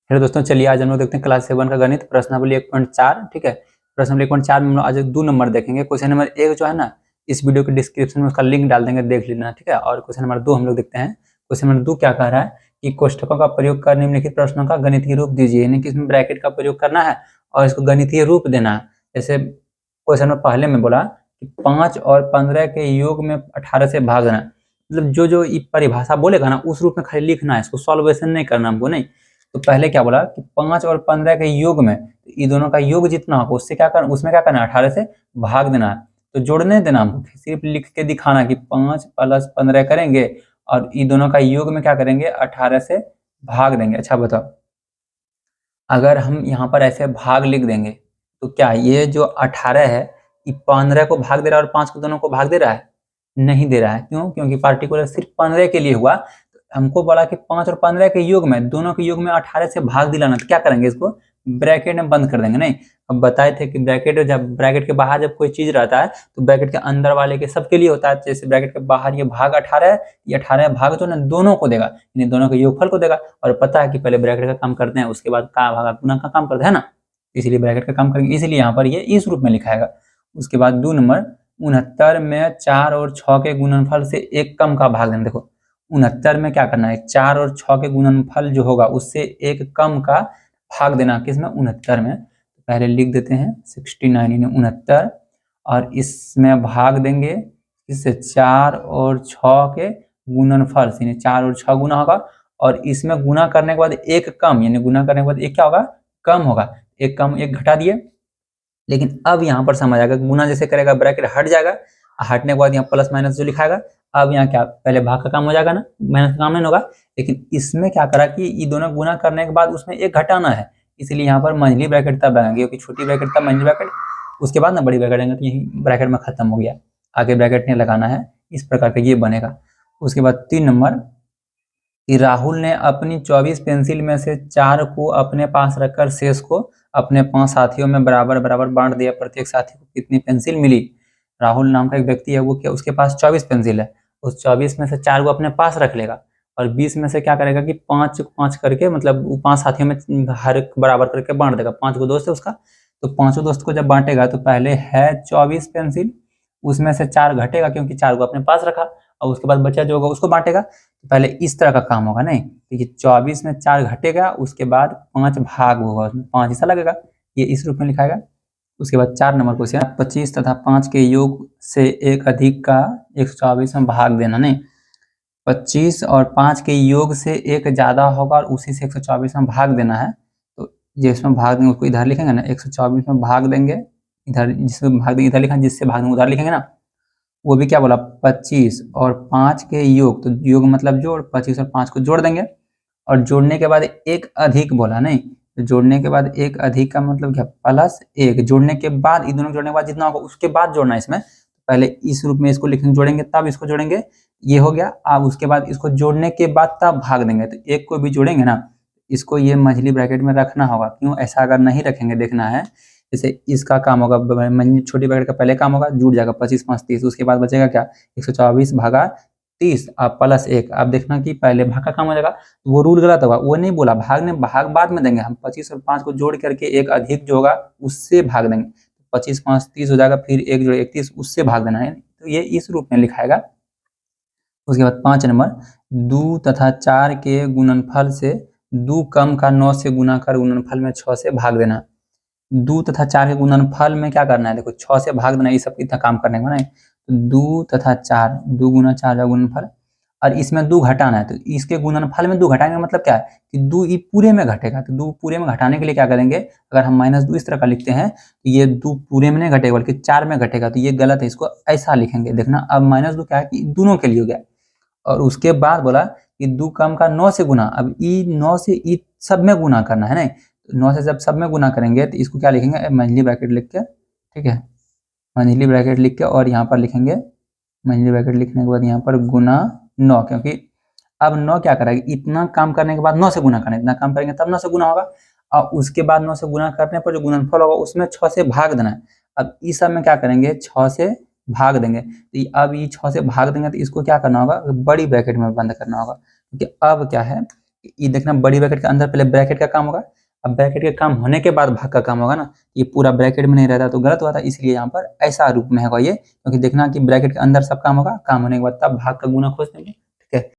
Hello दोस्तों, चलिए आज हम लोग देखते हैं क्लास 7 का गणित प्रश्नावली 1.4। ठीक है, प्रश्नावली 1.4 में हम लोग आज 2 नंबर देखेंगे। क्वेश्चन नंबर 1 जो है ना, इस वीडियो के डिस्क्रिप्शन में उसका लिंक डाल देंगे, देख लेना। ठीक है, और क्वेश्चन नंबर 2 हम लोग देखते हैं। क्वेश्चन नंबर 2 क्या कह रहा है कि कोष्ठकों का प्रयोग कर निम्नलिखित प्रश्नों का गणितीय रूप दीजिए, यानी कि इसमें ब्रैकेट का प्रयोग करना है और इसको गणितीय रूप देना है। जैसे क्वेश्चन में पहले में बोला कि 5 और 15 के योग में 18 से भाग देना, मतलब जो जो परिभाषा बोलेगा ना उस रूप में खाली लिखना है, इसको सॉल्वेशन नहीं करना हमको। नहीं तो पहले क्या बोला कि 5 और 15 के योग में, तो ये दोनों का योग जितना होगा उससे क्या करना, उसमें क्या करना है 18 से भाग देना है। तो जोड़ने देना हमको, सिर्फ लिख के दिखाना कि 5 + 15 करेंगे और ये दोनों का योग में क्या करेंगे 18 से भाग देंगे। अच्छा बताओ, अगर हम यहाँ पर ऐसे भाग लिख देंगे तो क्या ये जो 18 है ये 15 को भाग दे रहा है और 5 को दोनों को भाग दे रहा है? नहीं दे रहा है। क्यों? क्योंकि पार्टिकुलर सिर्फ 15 के लिए हुआ। तो हमको बोला कि 5 और 15 के योग में, दोनों के योग में 18 से भाग दिलाना, तो क्या करेंगे इसको ब्रैकेट में बंद कर देंगे। नहीं, अब बताए थे कि ब्रैकेट, जब ब्रैकेट के बाहर जब कोई चीज रहता है तो ब्रैकेट के अंदर वाले के सबके लिए होता है। जैसे ब्रैकेट के बाहर ये भाग 18 है, ये 18 भाग जो ना दोनों को देगा, यानी दोनों के योगफल को देगा। और पता है कि पहले ब्रैकेट का काम करते हैं, उसके बाद का भागा गुना का काम करते हैं ना, इसलिए ब्रैकेट का काम करेंगे, इसलिए यहाँ पर ये इस रूप में लिखाएगा। उसके बाद 2 नंबर, 69 में 4 और 6 के गुणनफल से एक कम का भाग देना। देखो 69 में क्या करना है, 4 और 6 के गुणनफल जो होगा उससे एक कम का भाग देना, किसमें 69 में। तो पहले लिख देते हैं 69 यानी 69, और इसमें भाग देंगे इससे 4 और 6 के गुणनफल से, यानी 4 और 6 गुना होगा, और इसमें गुना करने के बाद एक कम, यानी गुना करने के बाद एक क्या होगा, कम होगा। एक कम एक घटा दिए। लेकिन अब यहाँ पर समझ आएगा, गुना जैसे करेगा ब्रैकेट हट जाएगा, हटने के बाद यहाँ प्लस माइनस जो लिखाएगा, अब यहाँ क्या पहले भाग का काम हो जाएगा ना, माइनस का काम नहीं होगा। लेकिन इसमें क्या करा कि ये दोनों गुना करने के बाद उसमें एक घटाना है, इसलिए यहाँ पर मंझली ब्रैकेट तब लगाएंगे, क्योंकि छोटी ब्रैकेट तब मंझली ब्रैकेट, उसके बाद ना बड़ी ब्रैकेट आएंगे, तो यही ब्रैकेट में खत्म हो गया, आगे ब्रैकेट नहीं लगाना है। इस प्रकार का ये बनेगा। उसके बाद 3 नंबर कि राहुल ने अपनी 24 पेंसिल में से 4 को अपने पास रखकर शेष को अपने 5 साथियों में बराबर बराबर बांट दिया। प्रत्येक साथी को कितनी पेंसिल मिली? राहुल नाम का एक व्यक्ति है, वो क्या उसके पास 24 पेंसिल है, उस 24 में से 4 को अपने पास रख लेगा और 20 में से क्या करेगा कि 5 करके, मतलब 5 साथियों में हर एक बराबर करके बांट देगा। 5 को दोस्त है उसका, तो 5 दोस्त को जब बांटेगा तो पहले है 24 पेंसिल, उसमें से 4 घटेगा क्योंकि 4 को अपने पास रखा, और उसके बाद बचा जो होगा उसको बांटेगा। तो पहले इस तरह का काम होगा। नहीं, देखिए 24 में 4 घटेगा, उसके बाद 5 भाग होगा, उसमें 5 हिस्सा लगेगा, ये इस रूप में लिखाएगा। उसके बाद 4 नंबर क्वेश्चन, 25 तथा 5 के योग से एक अधिक का 124 में भाग देना। नहीं, 25 और 5 के योग से एक ज्यादा होगा और उसी से 124 में भाग देना है। तो जिसमें भाग देंगे उसको इधर लिखेंगे ना, 124 में भाग देंगे, इधर जिसमें भाग देंगे इधर लिखेंगे, जिससे भाग देंगे उधर लिखेंगे ना। वो भी क्या बोला, 25 और 5 के योग, तो योग मतलब जोड़, 25 और 5 को जोड़ देंगे, और जोड़ने के बाद एक अधिक बोला। नहीं, तो जोड़ने के बाद एक अधिक का मतलब क्या, +1, जोड़ने के बाद, इन दोनों जोड़ने के बाद जितना होगा उसके बाद जोड़ना है इसमें। पहले इस रूप में इसको लिखेंगे, जोड़ेंगे तब इसको जोड़ेंगे, ये हो गया। अब उसके बाद इसको जोड़ने के बाद तब भाग देंगे, तो एक को भी जोड़ेंगे ना, इसको ये मझली ब्रैकेट में रखना होगा। क्यों? ऐसा अगर नहीं रखेंगे, देखना है, जैसे इसका काम होगा, छोटी ब्रैकेट का पहले काम होगा, जुड़ जाएगा 25 5 30, उसके बाद बचेगा क्या 124 भागा 30 और +1। आप देखना कि पहले भाग का काम हो जाएगा, वो रूल गलत होगा, वो नहीं बोला भाग ने, भाग बाद में देंगे हम, 25 और 5 को जोड़ करके एक अधिक जो होगा उससे भाग देंगे, 25 5 30 हो जाएगा, फिर एक जोड़ 31, उससे भाग देना है। तो ये इस रूप में लिखाएगा। उसके बाद 5 नंबर, 2 तथा 4 के गुणनफल से 2 कम का 9 से गुना कर गुणनफल में 6 से भाग देना। 2 तथा 4 के गुणनफल में क्या करना है, देखो 6 से भाग देना, ये सब इतना काम करने का नहीं। तो 2 तथा 4, 2 गुना 4 का गुणनफल, और इसमें 2 घटाना है, तो इसके गुणनफल में 2 घटाएंगे, मतलब क्या है कि 2 ये पूरे में घटेगा। तो 2 पूरे में घटाने के लिए क्या करेंगे, अगर हम -2 इस तरह का लिखते हैं तो ये 2 पूरे में नहीं घटेगा बल्कि 4 में घटेगा, तो ये गलत है, इसको ऐसा लिखेंगे। देखना अब -2 क्या है कि दोनों के लिए हो गया, और उसके बाद बोला कि 2 कम का 9 से गुना, अब ई 9 से ई सब में गुना करना है। नहीं, 9 से जब सब में गुना करेंगे तो इसको क्या लिखेंगे, मंझली ब्रैकेट लिख के, ठीक है, मंझली ब्रैकेट लिख के, और यहाँ पर लिखेंगे मंझली ब्रैकेट लिखने के बाद यहाँ पर गुना 9, क्योंकि अब 9 क्या करेगा, इतना काम करने के बाद 9 से गुना करना, इतना काम करेंगे तब 9 से गुना होगा, और उसके बाद 9 से गुना करने पर जो गुणनफल होगा उसमें 6 से भाग देना है। अब इस सब में क्या करेंगे, 6 से भाग देंगे, तो अब ये 6 से भाग देंगे तो इसको क्या करना होगा, बड़ी ब्रैकेट में बंद करना होगा, क्योंकि अब क्या है ये देखना बड़ी ब्रैकेट के अंदर पहले ब्रैकेट का काम होगा, अब ब्रैकेट के काम होने के बाद भाग का काम होगा ना, ये पूरा ब्रैकेट में नहीं रहता तो गलत हुआ था, इसलिए यहाँ पर ऐसा रूप में होगा ये, क्योंकि देखना कि ब्रैकेट के अंदर सब काम होगा, काम होने के बाद तब भाग का गुना खोज देंगे, ठीक है।